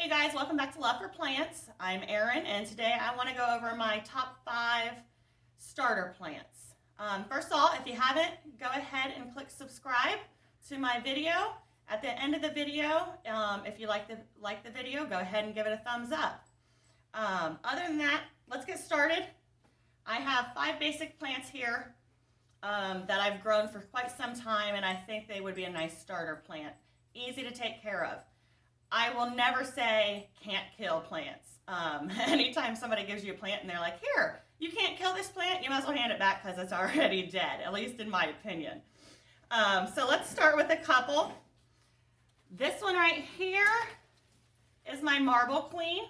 Hey guys, welcome back to Love for Plants. I'm Erin, and today I want to go over my top 5 starter plants. First of all, if you haven't, go ahead and click subscribe to my video. At the end of the video, if you like the video, go ahead and give it a thumbs up. Other than that, let's get started. I have 5 basic plants here that I've grown for quite some time, and I think they would be a nice starter plant. Easy to take care of. I will never say can't kill plants. Anytime somebody gives you a plant and they're like, here, you can't kill this plant, you might as well hand it back because it's already dead, at least in my opinion. So let's start with a couple. This one right here is my Marble Queen.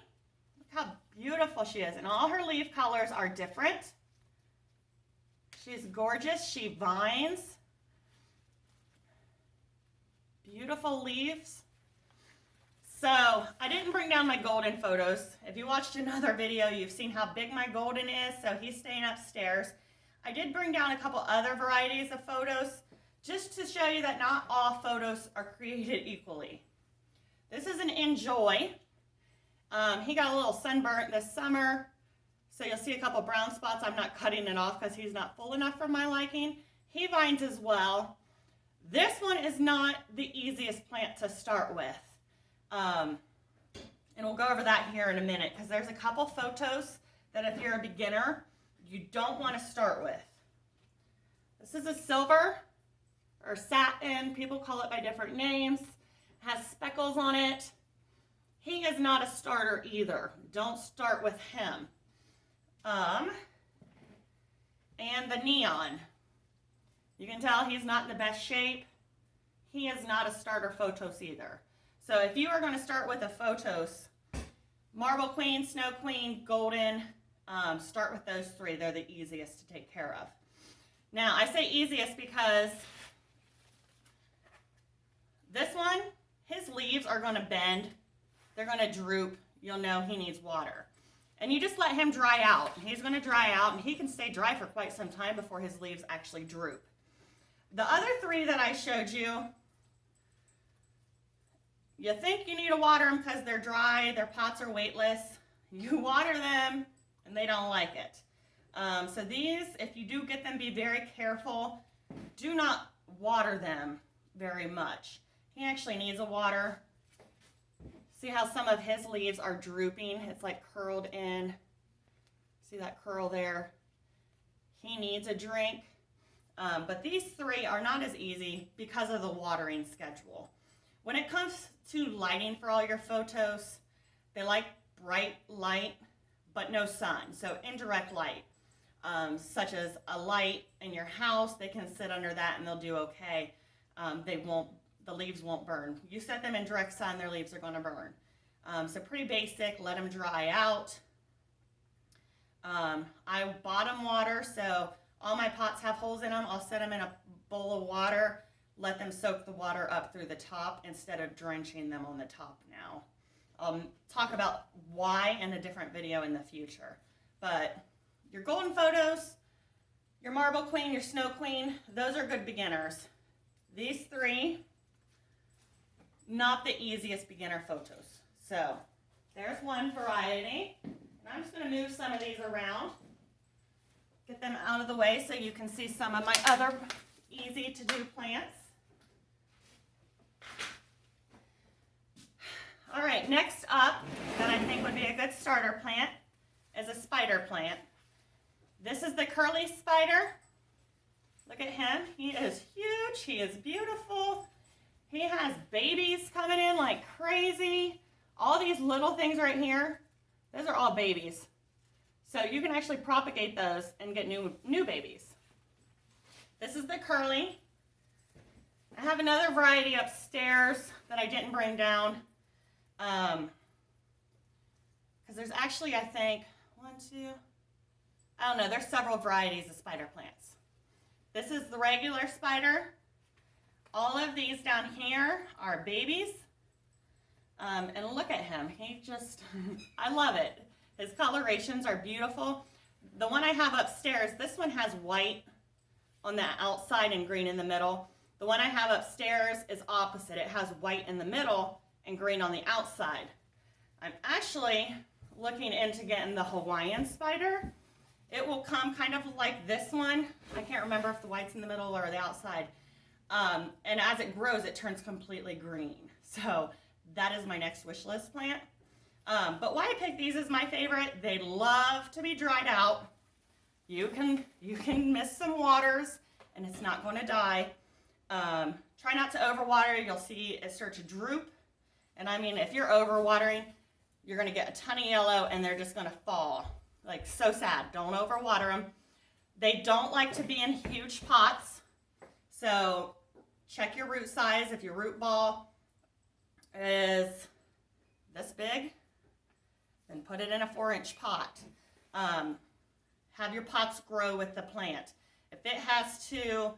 Look how beautiful she is, and all her leaf colors are different. She's gorgeous. She vines. Beautiful leaves. So I didn't bring down my golden photos. If you watched another video, you've seen how big my golden is, so he's staying upstairs. I did bring down a couple other varieties of photos just to show you that not all photos are created equally. This is an Enjoy. He got a little sunburnt this summer, so you'll see a couple brown spots. I'm not cutting it off because he's not full enough for my liking. He vines as well. This one is not the easiest plant to start with. And we'll go over that here in a minute because there's a couple photos that if you're a beginner, you don't want to start with. This is a silver or satin. People call it by different names. Has speckles on it. He is not a starter either. Don't start with him. And the Neon. You can tell he's not in the best shape. He is not a starter photos either. So if you are going to start with a photos, Marble Queen, Snow Queen, Golden, start with those 3. They're the easiest to take care of. Now, I say easiest because this one, his leaves are going to bend. They're going to droop. You'll know he needs water. And you just let him dry out. He's going to dry out, and he can stay dry for quite some time before his leaves actually droop. The other 3 that I showed you, you think you need to water them because they're dry, their pots are weightless. You water them and they don't like it. So these, if you do get them, be very careful. Do not water them very much. He actually needs a water. See how some of his leaves are drooping? It's like curled in. See that curl there? He needs a drink. But these 3 are not as easy because of the watering schedule. When it comes to lighting for all your photos, they like bright light, but no sun. So indirect light, such as a light in your house, they can sit under that and they'll do okay. The leaves won't burn. You set them in direct sun, their leaves are going to burn. So pretty basic, let them dry out. I bottom water, so all my pots have holes in them. I'll set them in a bowl of water. Let them soak the water up through the top instead of drenching them on the top now. I'll talk about why in a different video in the future. But your golden photos, your Marble Queen, your Snow Queen, those are good beginners. These 3, not the easiest beginner photos. So there's one variety. And I'm just going to move some of these around. Get them out of the way so you can see some of my other easy to do plants. All right, next up that I think would be a good starter plant is a spider plant. This is the curly spider. Look at him. He is huge. He is beautiful. He has babies coming in like crazy. All these little things right here, those are all babies. So you can actually propagate those and get new babies. This is the curly. I have another variety upstairs that I didn't bring down. Because there's actually, I think, 1, 2, I don't know, there's several varieties of spider plants. This is the regular spider. All of these down here are babies. And look at him. He just, I love it. His colorations are beautiful. The one I have upstairs, this one has white on the outside and green in the middle. The one I have upstairs is opposite. It has white in the middle and green on the outside. I'm actually looking into getting the Hawaiian spider. It will come kind of like this one. I can't remember if the white's in the middle or the outside. And as it grows, it turns completely green. So that is my next wish list plant. But why I picked these as my favorite, they love to be dried out. You can miss some waters and it's not going to die. Try not to overwater. You'll see it start to droop. And I mean, if you're overwatering, you're going to get a ton of yellow and they're just going to fall. Like, so sad. Don't overwater them. They don't like to be in huge pots. So check your root size. If your root ball is this big, then put it in a 4-inch pot. Have your pots grow with the plant. If it has to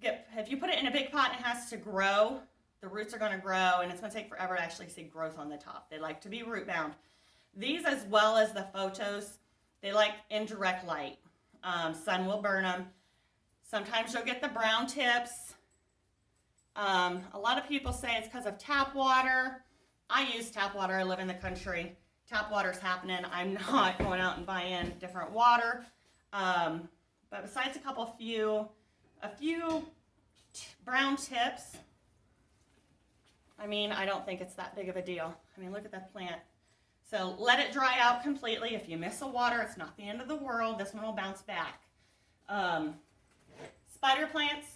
if you put it in a big pot and it has to grow, the roots are going to grow and it's going to take forever to actually see growth on the top. They like to be root bound. These, as well as the photos, they like indirect light. Sun will burn them. Sometimes you'll get the brown tips. A lot of people say it's because of tap water. I use tap water. I live in the country. Tap water's happening. I'm not going out and buying different water. But besides a few brown tips, I mean, I don't think it's that big of a deal. I mean, look at that plant. So let it dry out completely. If you miss a water, it's not the end of the world. This one will bounce back. Spider plants,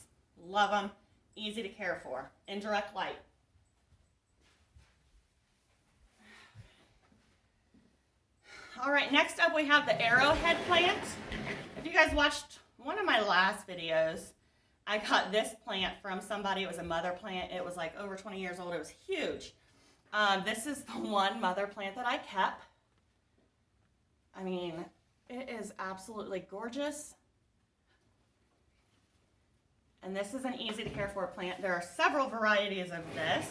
love them. Easy to care for. Indirect light. All right, next up we have the arrowhead plant. If you guys watched one of my last videos, I got this plant from somebody. It was a mother plant. It was like over 20 years old. It was huge. This is the one mother plant that I kept. I mean, it is absolutely gorgeous. And this is an easy to care for plant. There are several varieties of this.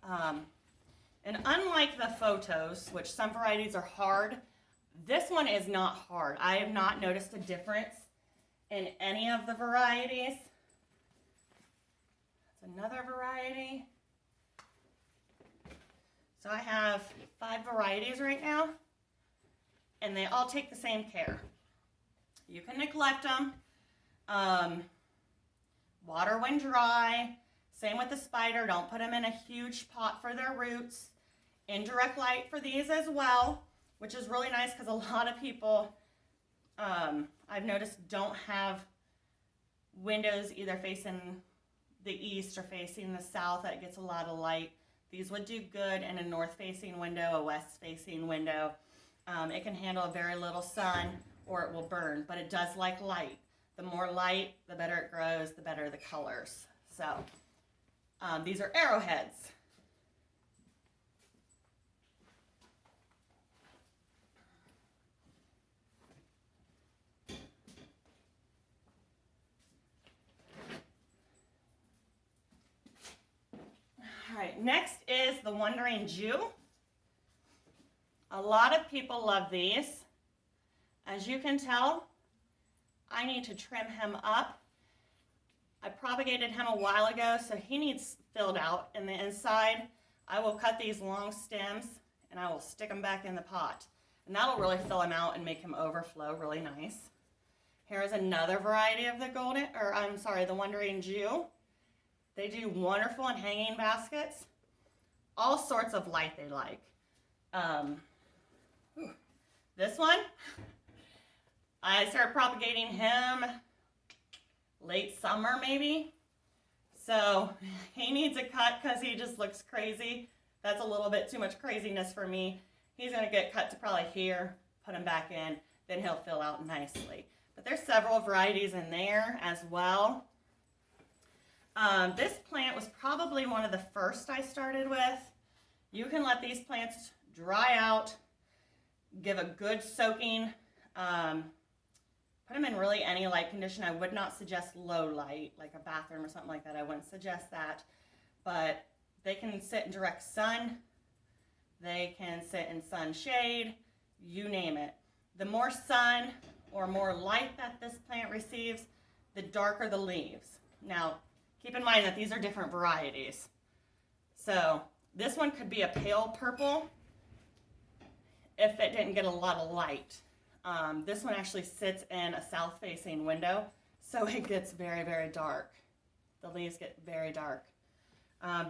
And unlike the photos, which some varieties are hard, this one is not hard. I have not noticed a difference in any of the varieties. That's another variety. So I have 5 varieties right now, and they all take the same care. You can neglect them. Water when dry. Same with the spider. Don't put them in a huge pot for their roots. Indirect light for these as well, which is really nice because a lot of people, I've noticed, don't have windows either facing the east or facing the south that gets a lot of light. These would do good in a north-facing window, a west-facing window. It can handle very little sun or it will burn, but it does like light. The more light, the better it grows, the better the colors. So these are arrowheads. All right, next is the Wandering Jew. A lot of people love these. As you can tell, I need to trim him up. I propagated him a while ago, so he needs filled out in the inside. I will cut these long stems and I will stick them back in the pot. And that'll really fill him out and make him overflow really nice. Here is another variety of the the Wandering Jew. They do wonderful in hanging baskets. All sorts of light they like. This one, I started propagating him late summer maybe. So he needs a cut because he just looks crazy. That's a little bit too much craziness for me. He's going to get cut to probably here, put him back in, then he'll fill out nicely. But there's several varieties in there as well. This plant was probably one of the first I started with. You can let these plants dry out, give a good soaking, put them in really any light condition. I would not suggest low light, like a bathroom or something like that. I wouldn't suggest that. But they can sit in direct sun. They can sit in sunshade, you name it. The more sun or more light that this plant receives, the darker the leaves. Now, keep in mind that these are different varieties. So This one could be a pale purple if it didn't get a lot of light. This one actually sits in a south-facing window, so it gets very, very dark. The leaves get very dark.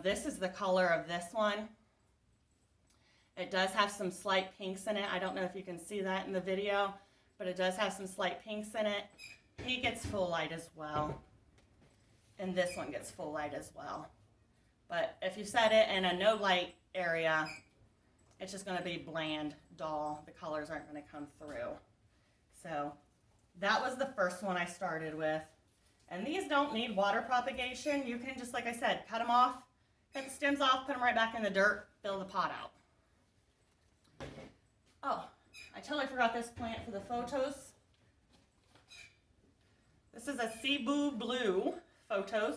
This is the color of this one. It does have some slight pinks in it. I don't know if you can see that in the video, but it does have some slight pinks in it. He gets full light as well. And this one gets full light as well. But if you set it in a no light area, it's just going to be bland, dull. The colors aren't going to come through. So that was the first one I started with. And these don't need water propagation. You can just, like I said, cut them off, cut the stems off, put them right back in the dirt, fill the pot out. Oh, I totally forgot this plant for the photos. This is a Cebu Blue photos.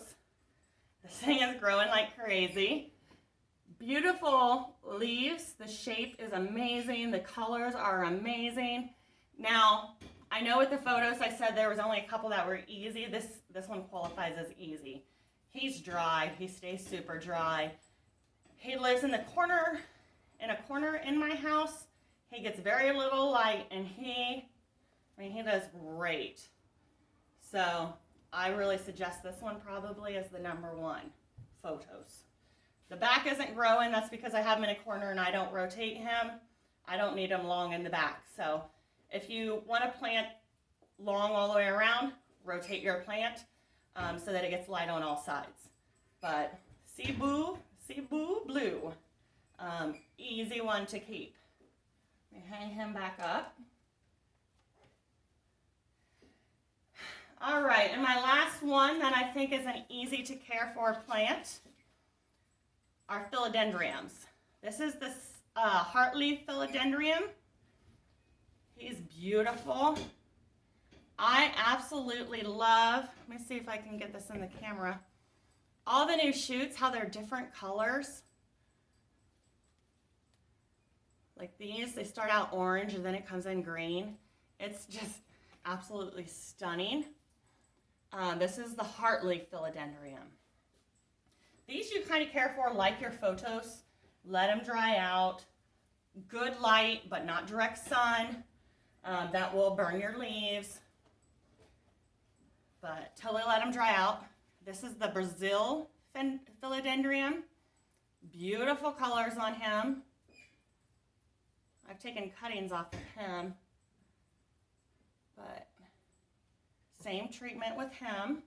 This thing is growing like crazy. Beautiful leaves. The shape is amazing. The colors are amazing. Now, I know with the photos I said there was only a couple that were easy. This one qualifies as easy. He's dry. He stays super dry. He lives in a corner in my house. He gets very little light, and he does great. So I really suggest this one probably as the #1 photos. The back isn't growing. That's because I have him in a corner and I don't rotate him. I don't need him long in the back. So if you want to plant long all the way around, rotate your plant so that it gets light on all sides. But Cebu Blue, easy one to keep. Let me hang him back up. All right, and my last one that I think is an easy to care for plant are philodendrons. This is the heartleaf philodendron. He's beautiful. I absolutely love, let me see if I can get this in the camera, all the new shoots, how they're different colors. Like these, they start out orange and then it comes in green. It's just absolutely stunning. This is the heartleaf philodendron. These you kind of care for like your photos. Let them dry out. Good light, but not direct sun. That will burn your leaves. But totally let them dry out. This is the Brazil philodendron. Beautiful colors on him. I've taken cuttings off of him. But same treatment with him.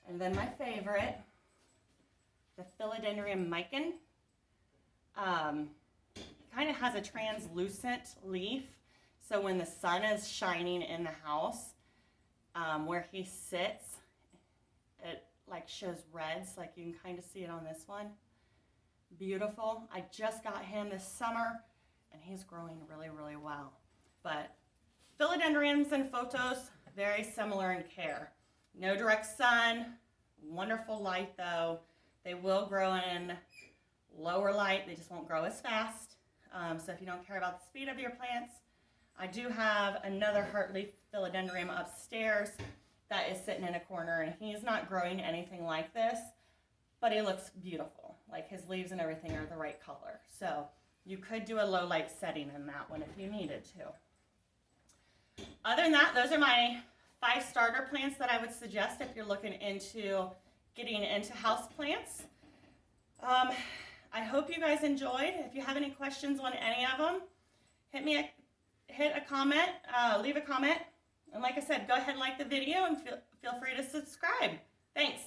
And then my favorite, the Philodendron Micon. Kind of has a translucent leaf, so when the sun is shining in the house, where he sits, it like shows reds, like you can kind of see it on this one. Beautiful. I just got him this summer, and he's growing really, really well. But philodendrons and photos, very similar in care. No direct sun, wonderful light though. They will grow in lower light, they just won't grow as fast. So if you don't care about the speed of your plants, I do have another heartleaf philodendron upstairs that is sitting in a corner, and he's not growing anything like this, but he looks beautiful. Like his leaves and everything are the right color. So you could do a low light setting in that one if you needed to. Other than that, those are my 5 starter plants that I would suggest if you're looking into getting into houseplants. I hope you guys enjoyed. If you have any questions on any of them, hit a comment, leave a comment. And like I said, go ahead and like the video and feel free to subscribe. Thanks.